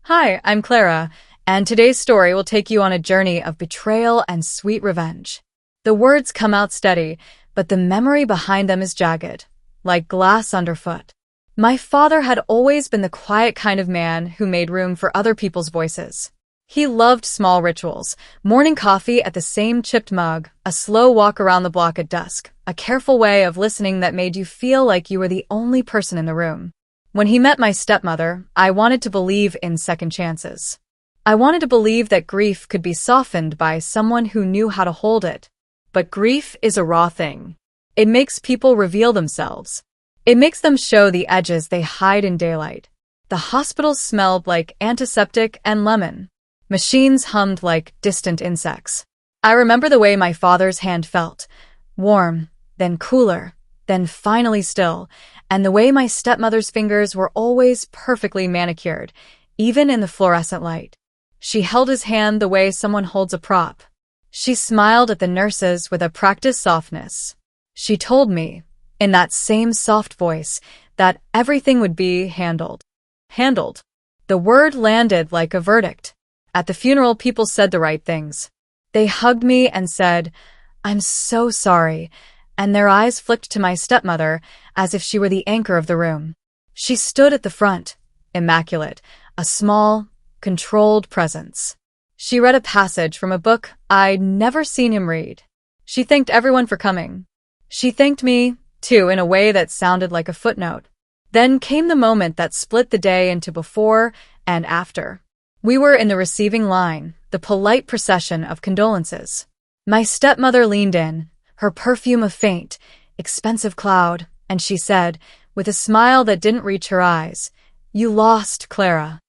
Hi, I'm Clara, and today's story will take you on a journey of betrayal and sweet revenge. The words come out steady, but the memory behind them is jagged, like glass underfoot. My father had always been the quiet kind of man who made room for other people's voices. He loved small rituals, morning coffee at the same chipped mug, a slow walk around the block at dusk, a careful way of listening that made you feel like you were the only person in the room. When he met my stepmother, I wanted to believe in second chances. I wanted to believe that grief could be softened by someone who knew how to hold it. But grief is a raw thing. It makes people reveal themselves. It makes them show the edges they hide in daylight. The hospitals smelled like antiseptic and lemon. Machines hummed like distant insects. I remember the way my father's hand felt. Warm, then cooler, then finally still, and the way my stepmother's fingers were always perfectly manicured, even in the fluorescent light. She held his hand the way someone holds a prop. She smiled at the nurses with a practiced softness. She told me, in that same soft voice, that everything would be handled. Handled. The word landed like a verdict. At the funeral, people said the right things. They hugged me and said, "I'm so sorry," and their eyes flicked to my stepmother as if she were the anchor of the room. She stood at the front, immaculate, a small, controlled presence. She read a passage from a book I'd never seen him read. She thanked everyone for coming. She thanked me, too, in a way that sounded like a footnote. Then came the moment that split the day into before and after. We were in the receiving line, the polite procession of condolences. My stepmother leaned in, her perfume a faint, expensive cloud, and she said, with a smile that didn't reach her eyes, "You lost, Clara."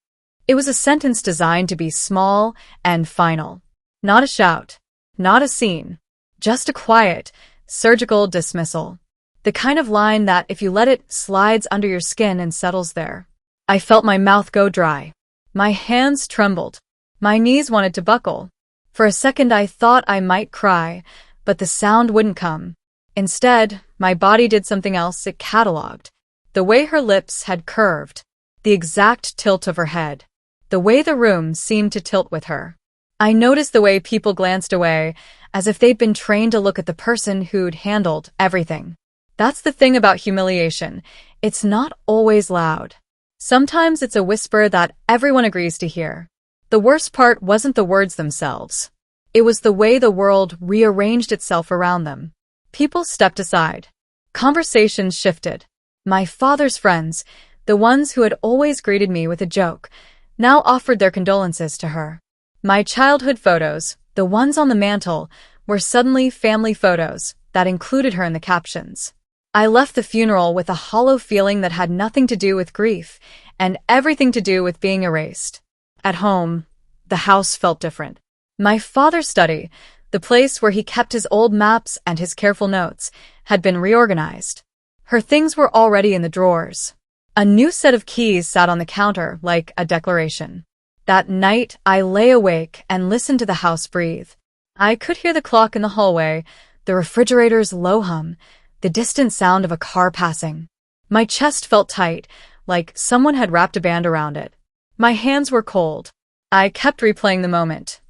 It was a sentence designed to be small and final. Not a shout, not a scene, just a quiet, surgical dismissal. The kind of line that, if you let it, slides under your skin and settles there. I felt my mouth go dry. My hands trembled. My knees wanted to buckle. For a second I thought I might cry, but the sound wouldn't come. Instead, my body did something else it cataloged. The way her lips had curved, the exact tilt of her head, the way the room seemed to tilt with her. I noticed the way people glanced away, as if they'd been trained to look at the person who'd handled everything. That's the thing about humiliation. It's not always loud. Sometimes it's a whisper that everyone agrees to hear. The worst part wasn't the words themselves. It was the way the world rearranged itself around them. People stepped aside. Conversations shifted. My father's friends, the ones who had always greeted me with a joke, now offered their condolences to her. My childhood photos, the ones on the mantle, were suddenly family photos that included her in the captions. I left the funeral with a hollow feeling that had nothing to do with grief and everything to do with being erased. At home, the house felt different. My father's study, the place where he kept his old maps and his careful notes, had been reorganized. Her things were already in the drawers. A new set of keys sat on the counter like a declaration. That night, I lay awake and listened to the house breathe. I could hear the clock in the hallway, the refrigerator's low hum, the distant sound of a car passing. My chest felt tight, like someone had wrapped a band around it. My hands were cold. I kept replaying the moment.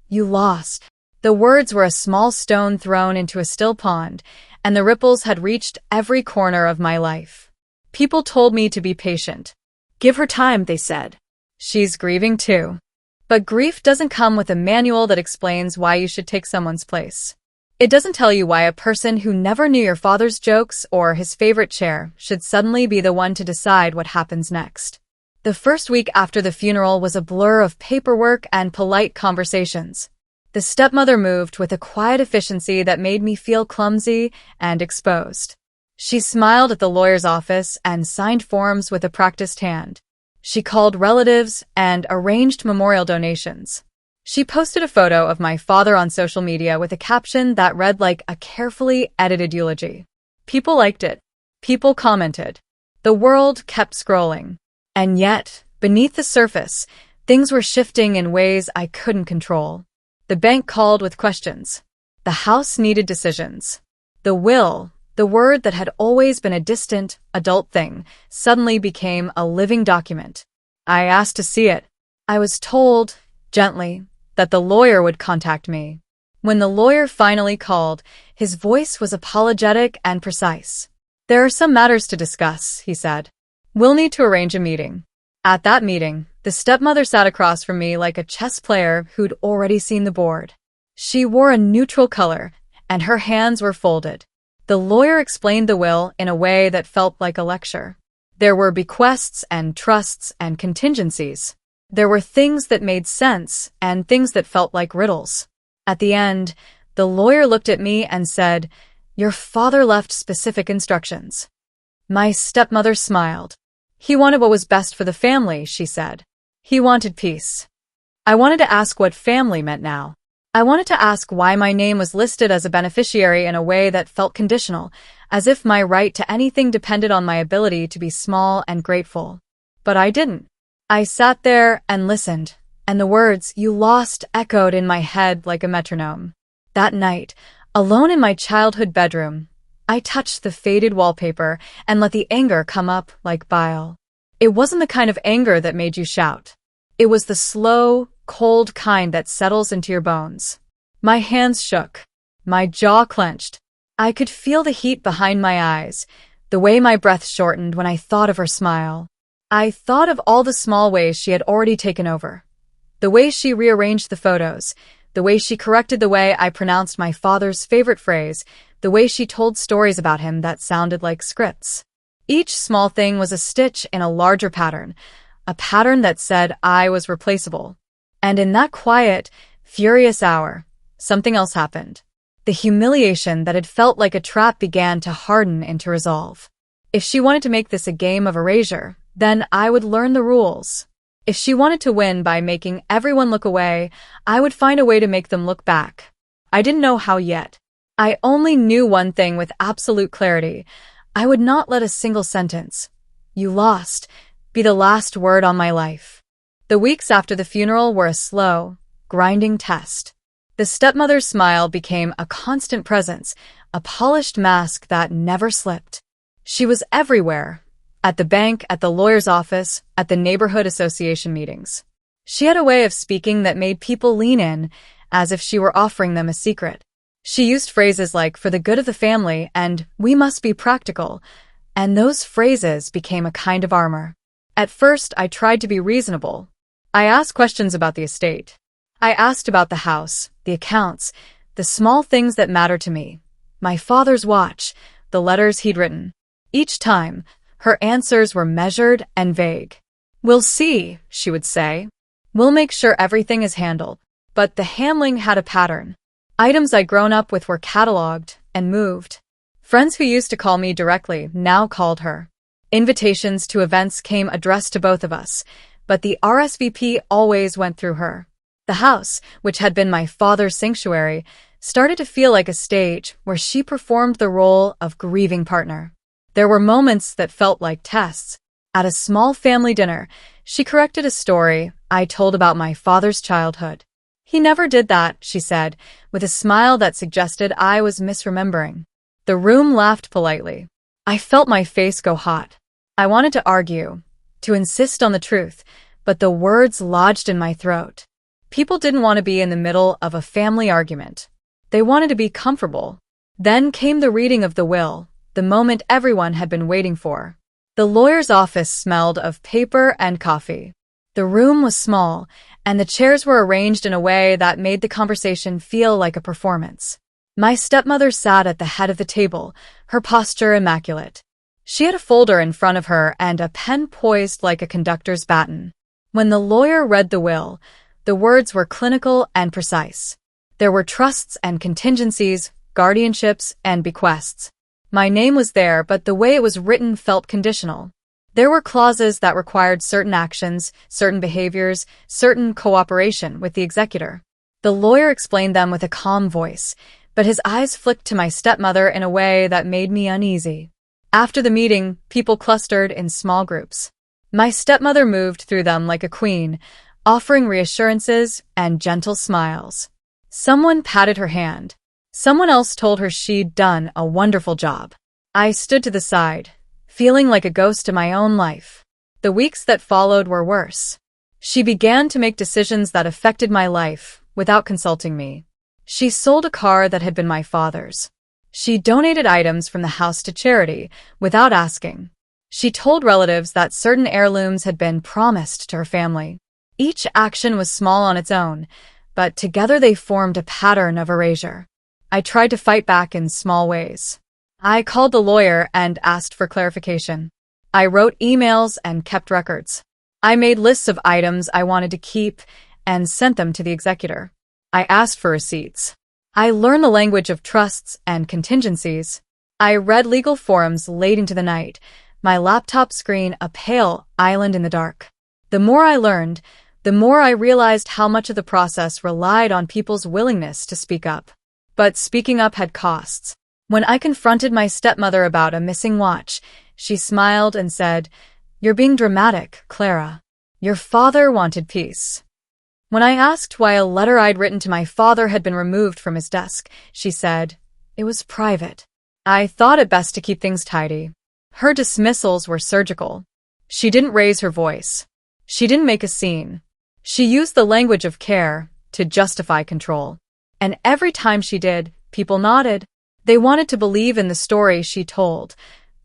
You lost. The words were a small stone thrown into a still pond, and the ripples had reached every corner of my life. People told me to be patient. Give her time, they said. She's grieving too. But grief doesn't come with a manual that explains why you should take someone's place. It doesn't tell you why a person who never knew your father's jokes or his favorite chair should suddenly be the one to decide what happens next. The first week after the funeral was a blur of paperwork and polite conversations. The stepmother moved with a quiet efficiency that made me feel clumsy and exposed. She smiled at the lawyer's office and signed forms with a practiced hand. She called relatives and arranged memorial donations. She posted a photo of my father on social media with a caption that read like a carefully edited eulogy. People liked it. People commented. The world kept scrolling. And yet, beneath the surface, things were shifting in ways I couldn't control. The bank called with questions. The house needed decisions. The will, the word that had always been a distant, adult thing, suddenly became a living document. I asked to see it. I was told, gently, that the lawyer would contact me. When the lawyer finally called, his voice was apologetic and precise. "There are some matters to discuss," he said. "We'll need to arrange a meeting." At that meeting, the stepmother sat across from me like a chess player who'd already seen the board. She wore a neutral color, and her hands were folded. The lawyer explained the will in a way that felt like a lecture. There were bequests and trusts and contingencies. There were things that made sense and things that felt like riddles. At the end, the lawyer looked at me and said, "Your father left specific instructions." My stepmother smiled. "He wanted what was best for the family," she said. "He wanted peace." I wanted to ask what family meant now. I wanted to ask why my name was listed as a beneficiary in a way that felt conditional, as if my right to anything depended on my ability to be small and grateful. But I didn't. I sat there and listened, and the words, "you lost," echoed in my head like a metronome. That night, alone in my childhood bedroom, I touched the faded wallpaper and let the anger come up like bile. It wasn't the kind of anger that made you shout. It was the slow, cold kind that settles into your bones. My hands shook. My jaw clenched. I could feel the heat behind my eyes, the way my breath shortened when I thought of her smile. I thought of all the small ways she had already taken over. The way she rearranged the photos, the way she corrected the way I pronounced my father's favorite phrase, the way she told stories about him that sounded like scripts. Each small thing was a stitch in a larger pattern, a pattern that said I was replaceable. And in that quiet, furious hour, something else happened. The humiliation that had felt like a trap began to harden into resolve. If she wanted to make this a game of erasure, then I would learn the rules. If she wanted to win by making everyone look away, I would find a way to make them look back. I didn't know how yet. I only knew one thing with absolute clarity. I would not let a single sentence, "You lost," be the last word on my life. The weeks after the funeral were a slow, grinding test. The stepmother's smile became a constant presence, a polished mask that never slipped. She was everywhere. At the bank, at the lawyer's office, at the neighborhood association meetings. She had a way of speaking that made people lean in, as if she were offering them a secret. She used phrases like, "for the good of the family," and "we must be practical," and those phrases became a kind of armor. At first, I tried to be reasonable. I asked questions about the estate. I asked about the house, the accounts, the small things that mattered to me. My father's watch, the letters he'd written. Each time, her answers were measured and vague. "We'll see," she would say. "We'll make sure everything is handled." But the handling had a pattern. Items I'd grown up with were cataloged and moved. Friends who used to call me directly now called her. Invitations to events came addressed to both of us, but the RSVP always went through her. The house, which had been my father's sanctuary, started to feel like a stage where she performed the role of grieving partner. There were moments that felt like tests. At a small family dinner, she corrected a story I told about my father's childhood. "He never did that," she said, with a smile that suggested I was misremembering. The room laughed politely. I felt my face go hot. I wanted to argue, to insist on the truth, but the words lodged in my throat. People didn't want to be in the middle of a family argument. They wanted to be comfortable. Then came the reading of the will, the moment everyone had been waiting for. The lawyer's office smelled of paper and coffee. The room was small, and the chairs were arranged in a way that made the conversation feel like a performance. My stepmother sat at the head of the table, her posture immaculate. She had a folder in front of her and a pen poised like a conductor's baton. When the lawyer read the will, the words were clinical and precise. There were trusts and contingencies, guardianships and bequests. My name was there, but the way it was written felt conditional. There were clauses that required certain actions, certain behaviors, certain cooperation with the executor. The lawyer explained them with a calm voice, but his eyes flicked to my stepmother in a way that made me uneasy. After the meeting, people clustered in small groups. My stepmother moved through them like a queen, offering reassurances and gentle smiles. Someone patted her hand. Someone else told her she'd done a wonderful job. I stood to the side, feeling like a ghost in my own life. The weeks that followed were worse. She began to make decisions that affected my life without consulting me. She sold a car that had been my father's. She donated items from the house to charity without asking. She told relatives that certain heirlooms had been promised to her family. Each action was small on its own, but together they formed a pattern of erasure. I tried to fight back in small ways. I called the lawyer and asked for clarification. I wrote emails and kept records. I made lists of items I wanted to keep and sent them to the executor. I asked for receipts. I learned the language of trusts and contingencies. I read legal forums late into the night, my laptop screen a pale island in the dark. The more I learned, the more I realized how much of the process relied on people's willingness to speak up. But speaking up had costs. When I confronted my stepmother about a missing watch, she smiled and said, "You're being dramatic, Clara. Your father wanted peace." When I asked why a letter I'd written to my father had been removed from his desk, she said, "It was private." I thought it best to keep things tidy. Her dismissals were surgical. She didn't raise her voice. She didn't make a scene. She used the language of care to justify control. And every time she did, people nodded. They wanted to believe in the story she told,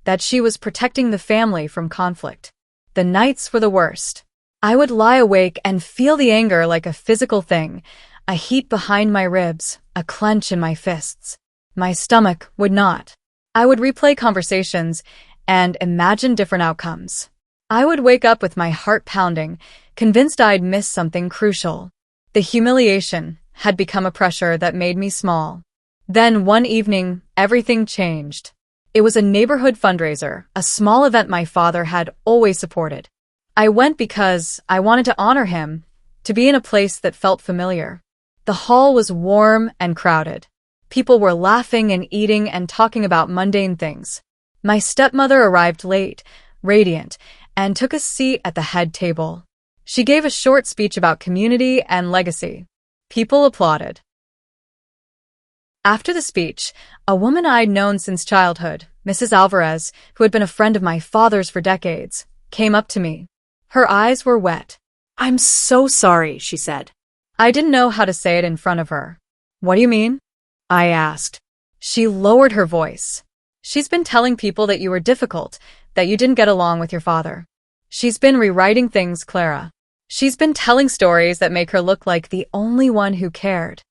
that she was protecting the family from conflict. The nights were the worst. I would lie awake and feel the anger like a physical thing, a heat behind my ribs, a clench in my fists. My stomach would not. I would replay conversations and imagine different outcomes. I would wake up with my heart pounding, convinced I'd missed something crucial. The humiliation had become a pressure that made me small. Then one evening, everything changed. It was a neighborhood fundraiser, a small event my father had always supported. I went because I wanted to honor him, to be in a place that felt familiar. The hall was warm and crowded. People were laughing and eating and talking about mundane things. My stepmother arrived late, radiant, and took a seat at the head table. She gave a short speech about community and legacy. People applauded. After the speech, a woman I'd known since childhood, Mrs. Alvarez, who had been a friend of my father's for decades, came up to me. Her eyes were wet. "I'm so sorry," she said. I didn't know how to say it in front of her. "What do you mean?" I asked. She lowered her voice. "She's been telling people that you were difficult, that you didn't get along with your father. She's been rewriting things, Clara. She's been telling stories that make her look like the only one who cared."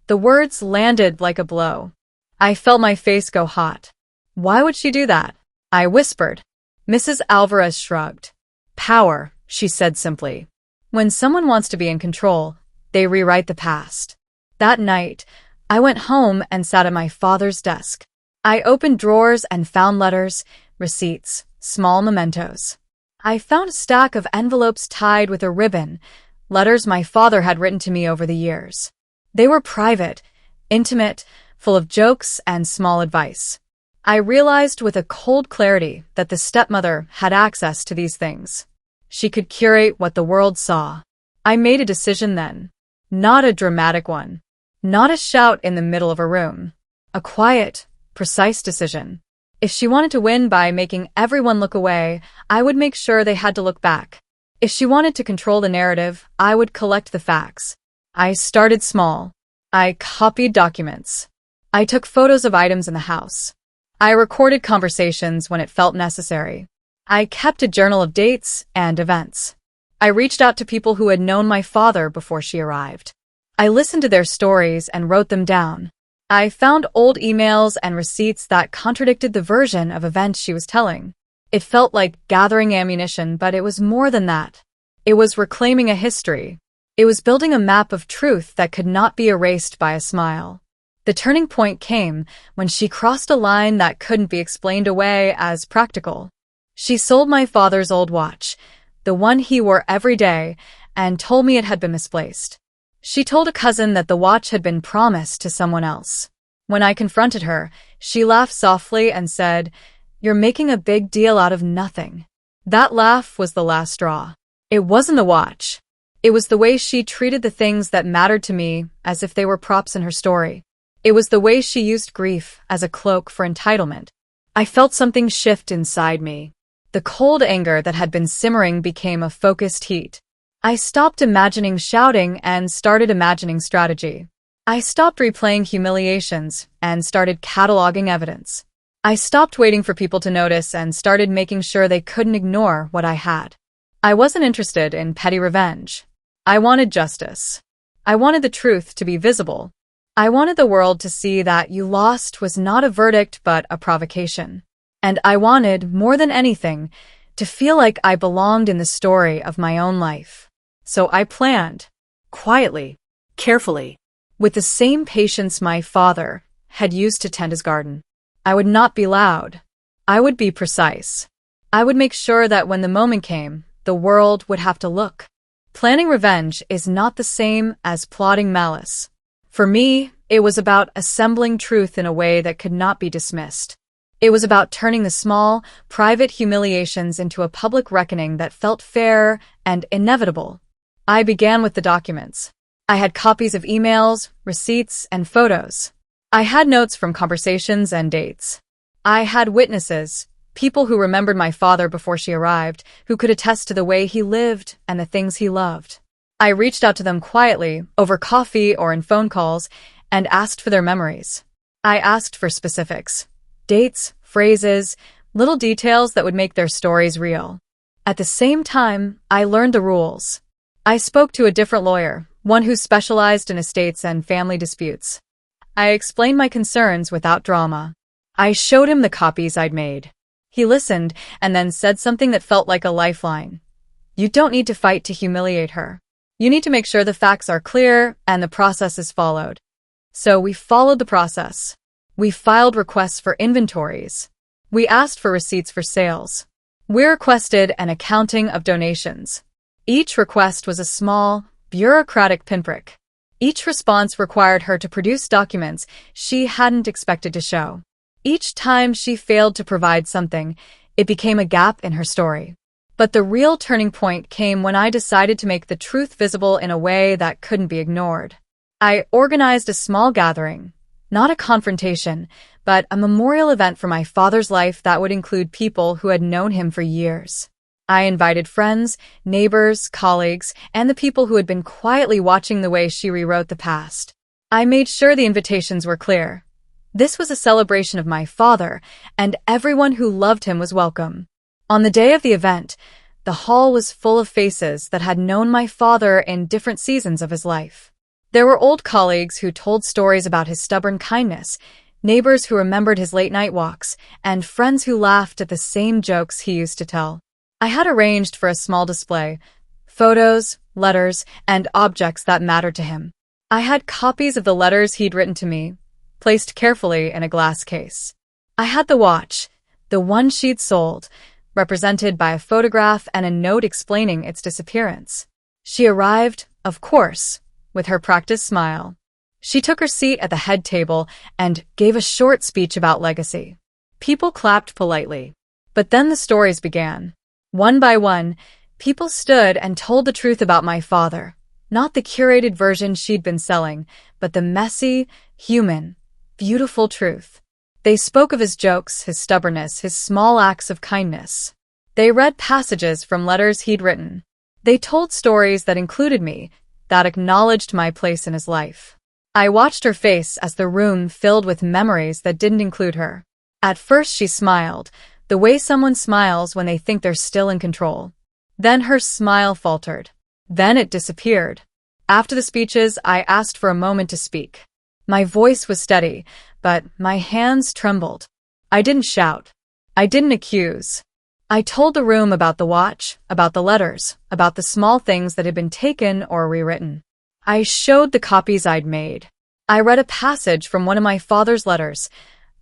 The words landed like a blow. I felt my face go hot. "Why would she do that?" I whispered. Mrs. Alvarez shrugged. "Power," she said simply. "When someone wants to be in control, they rewrite the past." That night, I went home and sat at my father's desk. I opened drawers and found letters, receipts, small mementos. I found a stack of envelopes tied with a ribbon, letters my father had written to me over the years. They were private, intimate, full of jokes and small advice. I realized with a cold clarity that the stepmother had access to these things. She could curate what the world saw. I made a decision then. Not a dramatic one. Not a shout in the middle of a room. A quiet, precise decision. If she wanted to win by making everyone look away, I would make sure they had to look back. If she wanted to control the narrative, I would collect the facts. I started small. I copied documents. I took photos of items in the house. I recorded conversations when it felt necessary. I kept a journal of dates and events. I reached out to people who had known my father before she arrived. I listened to their stories and wrote them down. I found old emails and receipts that contradicted the version of events she was telling. It felt like gathering ammunition, but it was more than that. It was reclaiming a history. It was building a map of truth that could not be erased by a smile. The turning point came when she crossed a line that couldn't be explained away as practical. She sold my father's old watch, the one he wore every day, and told me it had been misplaced. She told a cousin that the watch had been promised to someone else. When I confronted her, she laughed softly and said, "You're making a big deal out of nothing." That laugh was the last straw. It wasn't the watch. It was the way she treated the things that mattered to me as if they were props in her story. It was the way she used grief as a cloak for entitlement. I felt something shift inside me. The cold anger that had been simmering became a focused heat. I stopped imagining shouting and started imagining strategy. I stopped replaying humiliations and started cataloging evidence. I stopped waiting for people to notice and started making sure they couldn't ignore what I had. I wasn't interested in petty revenge. I wanted justice. I wanted the truth to be visible. I wanted the world to see that you lost was not a verdict but a provocation. And I wanted, more than anything, to feel like I belonged in the story of my own life. So I planned, quietly, Carefully. with the same patience my father had used to tend his garden. I would not be loud. I would be precise. I would make sure that when the moment came, the world would have to look. Planning revenge is not the same as plotting malice. For me, it was about assembling truth in a way that could not be dismissed. It was about turning the small, private humiliations into a public reckoning that felt fair and inevitable. I began with the documents. I had copies of emails, receipts, and photos. I had notes from conversations and dates. I had witnesses, people who remembered my father before she arrived, who could attest to the way he lived and the things he loved. I reached out to them quietly, over coffee or in phone calls, and asked for their memories. I asked for specifics, dates, phrases, little details that would make their stories real. At the same time, I learned the rules. I spoke to a different lawyer, one who specialized in estates and family disputes. I explained my concerns without drama. I showed him the copies I'd made. He listened and then said something that felt like a lifeline. You don't need to fight to humiliate her. You need to make sure the facts are clear and the process is followed. So we followed the process. We filed requests for inventories. We asked for receipts for sales. We requested an accounting of donations. Each request was a small, bureaucratic pinprick. Each response required her to produce documents she hadn't expected to show. Each time she failed to provide something, it became a gap in her story. But the real turning point came when I decided to make the truth visible in a way that couldn't be ignored. I organized a small gathering, not a confrontation, but a memorial event for my father's life that would include people who had known him for years. I invited friends, neighbors, colleagues, and the people who had been quietly watching the way she rewrote the past. I made sure the invitations were clear. This was a celebration of my father, and everyone who loved him was welcome. On the day of the event, the hall was full of faces that had known my father in different seasons of his life. There were old colleagues who told stories about his stubborn kindness, neighbors who remembered his late-night walks, and friends who laughed at the same jokes he used to tell. I had arranged for a small display, photos, letters, and objects that mattered to him. I had copies of the letters he'd written to me, placed carefully in a glass case. I had the watch, the one she'd sold, represented by a photograph and a note explaining its disappearance. She arrived, of course, with her practiced smile. She took her seat at the head table and gave a short speech about legacy. People clapped politely. But then the stories began. One by one, people stood and told the truth about my father, not the curated version she'd been selling, but the messy, human, beautiful truth. They spoke of his jokes, his stubbornness, his small acts of kindness. They read passages from letters he'd written. They told stories that included me, that acknowledged my place in his life. I watched her face as the room filled with memories that didn't include her. At first she smiled, the way someone smiles when they think they're still in control. Then her smile faltered. Then it disappeared. After the speeches, I asked for a moment to speak. My voice was steady, but my hands trembled. I didn't shout. I didn't accuse. I told the room about the watch, about the letters, about the small things that had been taken or rewritten. I showed the copies I'd made. I read a passage from one of my father's letters,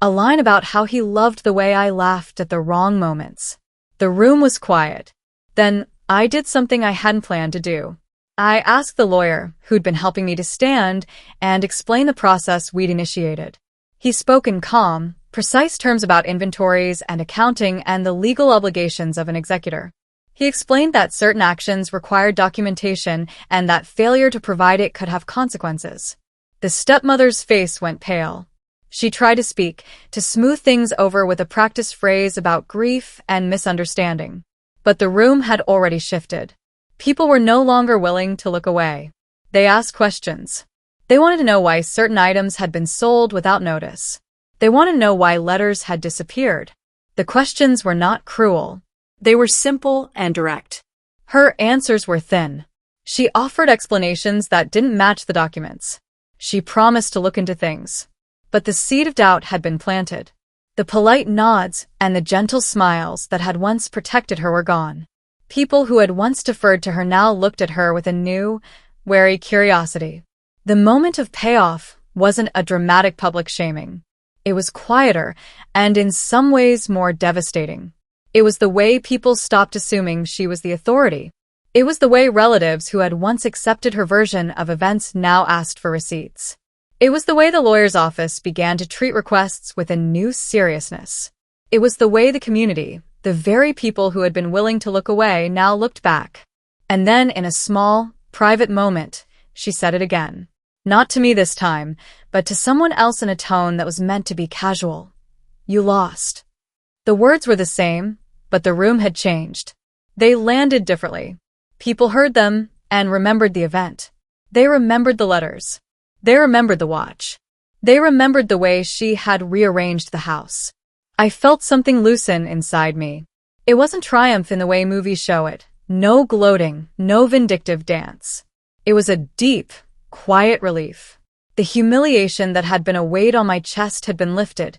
a line about how he loved the way I laughed at the wrong moments. The room was quiet. Then I did something I hadn't planned to do. I asked the lawyer, who'd been helping me to stand, and explain the process we'd initiated. He spoke in calm, precise terms about inventories and accounting and the legal obligations of an executor. He explained that certain actions required documentation and that failure to provide it could have consequences. The stepmother's face went pale. She tried to speak, to smooth things over with a practiced phrase about grief and misunderstanding. But the room had already shifted. People were no longer willing to look away. They asked questions. They wanted to know why certain items had been sold without notice. They wanted to know why letters had disappeared. The questions were not cruel. They were simple and direct. Her answers were thin. She offered explanations that didn't match the documents. She promised to look into things. But the seed of doubt had been planted. The polite nods and the gentle smiles that had once protected her were gone. People who had once deferred to her now looked at her with a new, wary curiosity. The moment of payoff wasn't a dramatic public shaming. It was quieter and in some ways more devastating. It was the way people stopped assuming she was the authority. It was the way relatives who had once accepted her version of events now asked for receipts. It was the way the lawyer's office began to treat requests with a new seriousness. It was the way the community, the very people who had been willing to look away, now looked back. And then, in a small, private moment, she said it again. Not to me this time, but to someone else in a tone that was meant to be casual. You lost. The words were the same, but the room had changed. They landed differently. People heard them and remembered the event. They remembered the letters. They remembered the watch. They remembered the way she had rearranged the house. I felt something loosen inside me. It wasn't triumph in the way movies show it. No gloating, no vindictive dance. It was a deep, quiet relief. The humiliation that had been a weight on my chest had been lifted,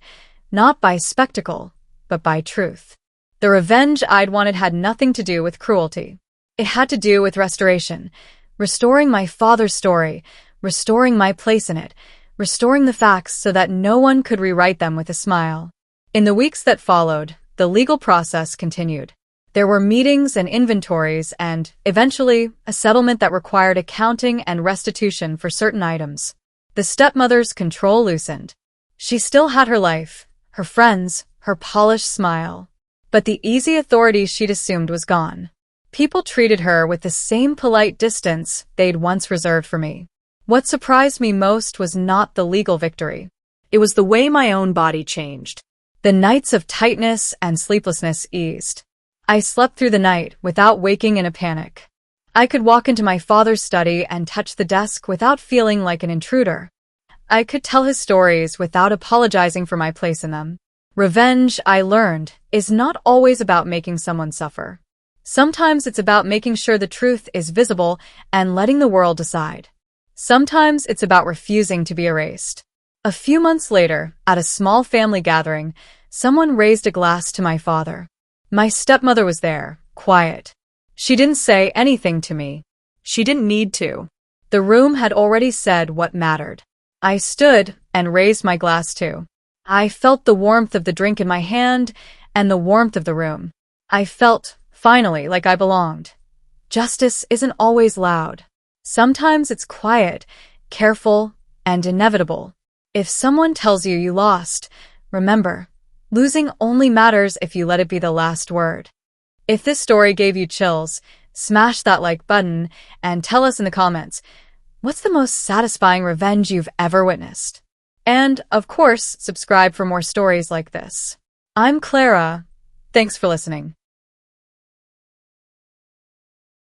not by spectacle, but by truth. The revenge I'd wanted had nothing to do with cruelty. It had to do with restoration, restoring my father's story, restoring my place in it, restoring the facts so that no one could rewrite them with a smile. In the weeks that followed, the legal process continued. There were meetings and inventories and, eventually, a settlement that required accounting and restitution for certain items. The stepmother's control loosened. She still had her life, her friends, her polished smile. But the easy authority she'd assumed was gone. People treated her with the same polite distance they'd once reserved for me. What surprised me most was not the legal victory. It was the way my own body changed. The nights of tightness and sleeplessness eased. I slept through the night without waking in a panic. I could walk into my father's study and touch the desk without feeling like an intruder. I could tell his stories without apologizing for my place in them. Revenge, I learned, is not always about making someone suffer. Sometimes it's about making sure the truth is visible and letting the world decide. Sometimes it's about refusing to be erased. A few months later, at a small family gathering, someone raised a glass to my father. My stepmother was there, quiet. She didn't say anything to me. She didn't need to. The room had already said what mattered. I stood and raised my glass too. I felt the warmth of the drink in my hand and the warmth of the room. I felt, finally, like I belonged. Justice isn't always loud. Sometimes it's quiet, careful, and inevitable. If someone tells you you lost, remember, losing only matters if you let it be the last word. If this story gave you chills, smash that like button and tell us in the comments, what's the most satisfying revenge you've ever witnessed? And, of course, subscribe for more stories like this. I'm Clara. Thanks for listening.